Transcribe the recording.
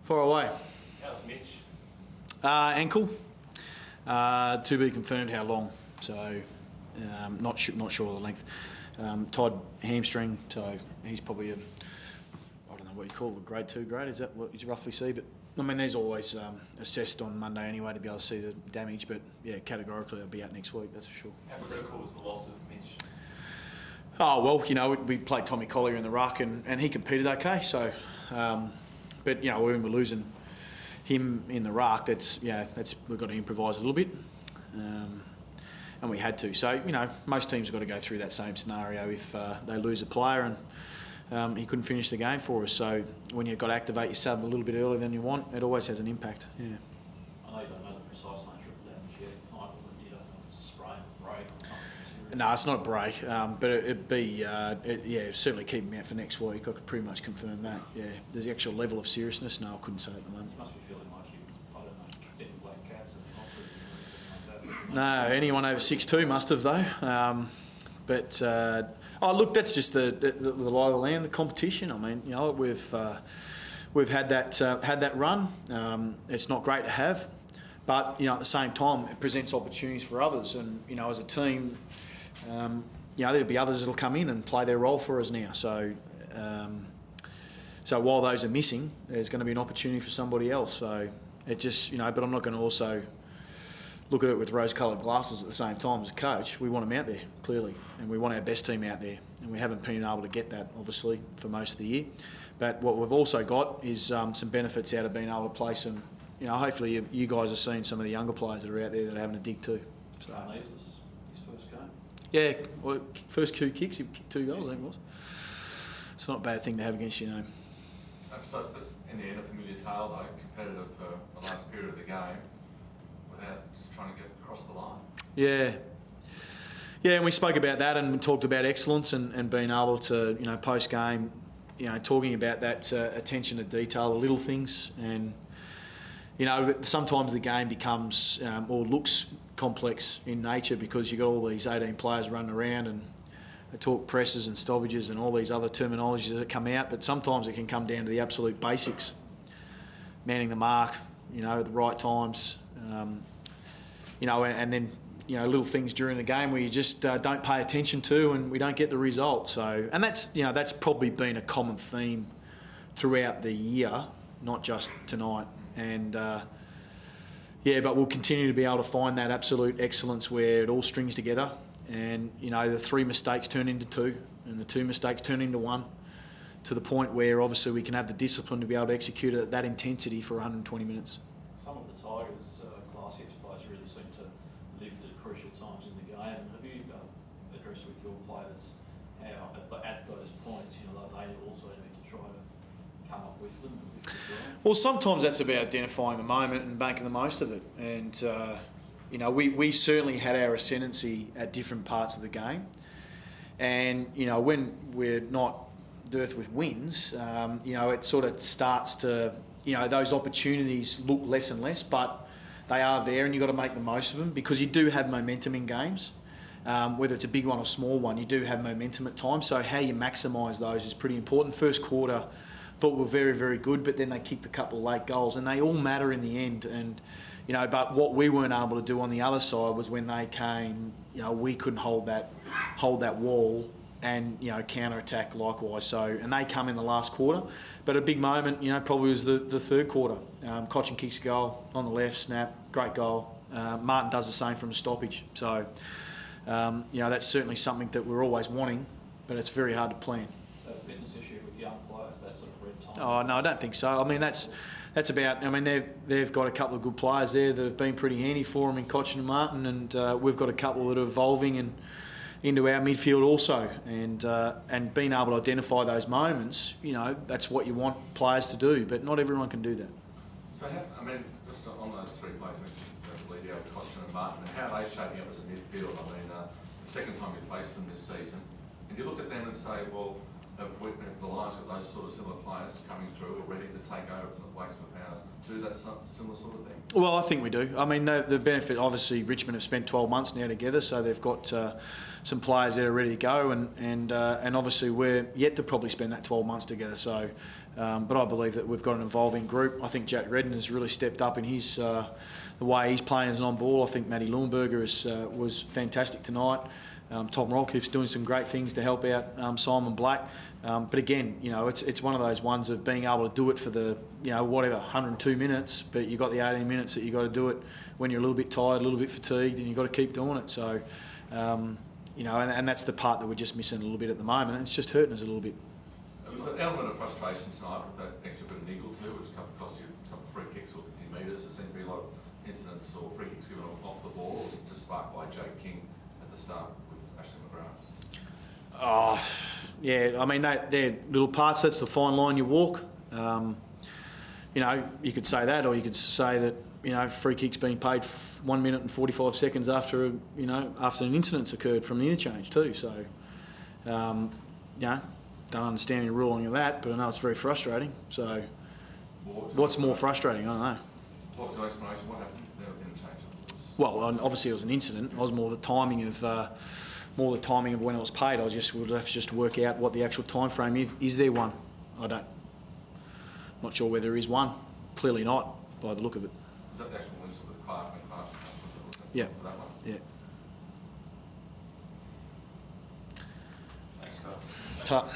Far away. How's Mitch? Ankle. To be confirmed how long. So not sure of the length. Tied hamstring, so he's probably I don't know what you call it, a grade 2 grade. Is that what you roughly see? But I mean, there's always assessed on Monday anyway to be able to see the damage. But yeah, categorically, I'll be out next week. That's for sure. How critical was the loss of Mitch? Oh well, you know, we played Tommy Collier in the ruck, and he competed okay. So, but you know, when we're losing him in the ruck, we've got to improvise a little bit, and we had to. So you know, most teams have got to go through that same scenario if they lose a player, and he couldn't finish the game for us. So when you've got to activate your sub a little bit earlier than you want, it always has an impact. Yeah. I know you don't know the precise nature of the damage yet, Michael, but you don't know if it's a sprain, break, or something serious. No, it's not a break, but it'd be certainly keep him out for next week. I could pretty much confirm that. Yeah, there's the actual level of seriousness. No, I couldn't say at the moment. You must be feeling like you, I don't know, getting black cats and Oxford or anything like that. No, anyone over 6'2" must have though. Look, that's just the lie of the land, the competition. I mean, you know, we've had that run. It's not great to have, but you know, at the same time, it presents opportunities for others. And you know, as a team, you know, there'll be others that'll come in and play their role for us now. So, while those are missing, there's going to be an opportunity for somebody else. So it just, you know, but I'm not going to also look at it with rose-coloured glasses at the same time as a coach. We want them out there, clearly, and we want our best team out there, and we haven't been able to get that, obviously, for most of the year. But what we've also got is some benefits out of being able to play some, you know, hopefully you guys are seeing some of the younger players that are out there that are having a dig too. So, His first game? Yeah, well, first 2 kicks, he kicked 2 goals, I think it was. It's not a bad thing to have against your name. So that's in the end a familiar tale though, competitive for the last period of the game without just trying to get across the line. Yeah, and we spoke about that and talked about excellence and being able to, you know, post game, you know, talking about that attention to detail, the little things, and you know, sometimes the game becomes or looks complex in nature because you've got all these 18 players running around and they talk presses and stoppages and all these other terminologies that come out, but sometimes it can come down to the absolute basics. Manning the mark, you know, at the right times, you know, and then, you know, little things during the game where you just don't pay attention to and we don't get the result. So, and that's, you know, that's probably been a common theme throughout the year, not just tonight. And, but we'll continue to be able to find that absolute excellence where it all strings together. And, you know, the 3 mistakes turn into 2 and the 2 mistakes turn into 1 to the point where obviously we can have the discipline to be able to execute it at that intensity for 120 minutes. Some of the Tigers' Class X players really seem to lift at crucial times in the game. Have you addressed with your players how at those points, you know, they also need to try to come up with them? Well, sometimes that's about identifying the moment and making the most of it. And, you know, we certainly had our ascendancy at different parts of the game. And, you know, when we're not dearth with wins, you know, it sort of starts to, you know, those opportunities look less and less, but they are there and you've got to make the most of them because you do have momentum in games. Whether it's a big one or small one, you do have momentum at times. So how you maximise those is pretty important. First quarter, thought were very, very good, but then they kicked a couple of late goals and they all matter in the end. And, you know, but what we weren't able to do on the other side was when they came, you know, we couldn't hold that wall and, you know, counter-attack likewise. So, and they come in the last quarter. But a big moment, you know, probably was the third quarter. Cochin kicks a goal on the left, snap, great goal. Martin does the same from a stoppage. So, you know, that's certainly something that we're always wanting, but it's very hard to plan. So a fitness issue with young players, that sort of red time? Oh, no, I don't think so. I mean, that's about, I mean, they've got a couple of good players there that have been pretty handy for them in Cochin and Martin, and we've got a couple that are evolving and into our midfield also, and being able to identify those moments, you know, that's what you want players to do, but not everyone can do that. So, I mean, just on those 3 players, Lidio, Cochin and Martin, how are they shaping up as a midfield? I mean, the second time you faced them this season, and you look at them and say, well, have the Lions got those sort of similar players coming through or ready to take over from the Wakes and the Powers to do that similar sort of thing? Well, I think we do. I mean, the benefit, obviously, Richmond have spent 12 months now together, so they've got some players that are ready to go, and obviously we're yet to probably spend that 12 months together. So, but I believe that we've got an evolving group. I think Jack Redden has really stepped up in his the way he's playing as an on-ball. I think Matty Leuenberger was fantastic tonight. Tom Rockhoff's doing some great things to help out Simon Black. But again, you know, it's one of those ones of being able to do it for the, you know, whatever, 102 minutes, but you've got the 18 minutes that you've got to do it when you're a little bit tired, a little bit fatigued, and you've got to keep doing it. So, you know, and that's the part that we're just missing a little bit at the moment. It's just hurting us a little bit. There was an element of frustration tonight with that extra bit of niggle too, which cost you a couple of free kicks or 50 metres. There seemed to be a lot of incidents or free kicks given off the ball, or was it just sparked by Jake King at the start with Ashley McGrath? Oh, yeah, I mean, they're little parts. That's the fine line you walk. You know, you could say that, or you could say that, you know, free kicks being paid 1 minute and 45 seconds after, you know, after an incident's occurred from the interchange too. So, you know, don't understand any ruling of that, but I know it's very frustrating. So, what's more frustrating? I don't know. What was your explanation? What happened there with the interchange? Well, obviously it was an incident. I was more the timing of when it was paid. We'll have to just work out what the actual time frame is. Is there one? I'm not sure whether there is one. Clearly not, by the look of it. Was that the actual whistle with Clark and Clark? Yeah. That one? Yeah. Thanks, Scott. Ta.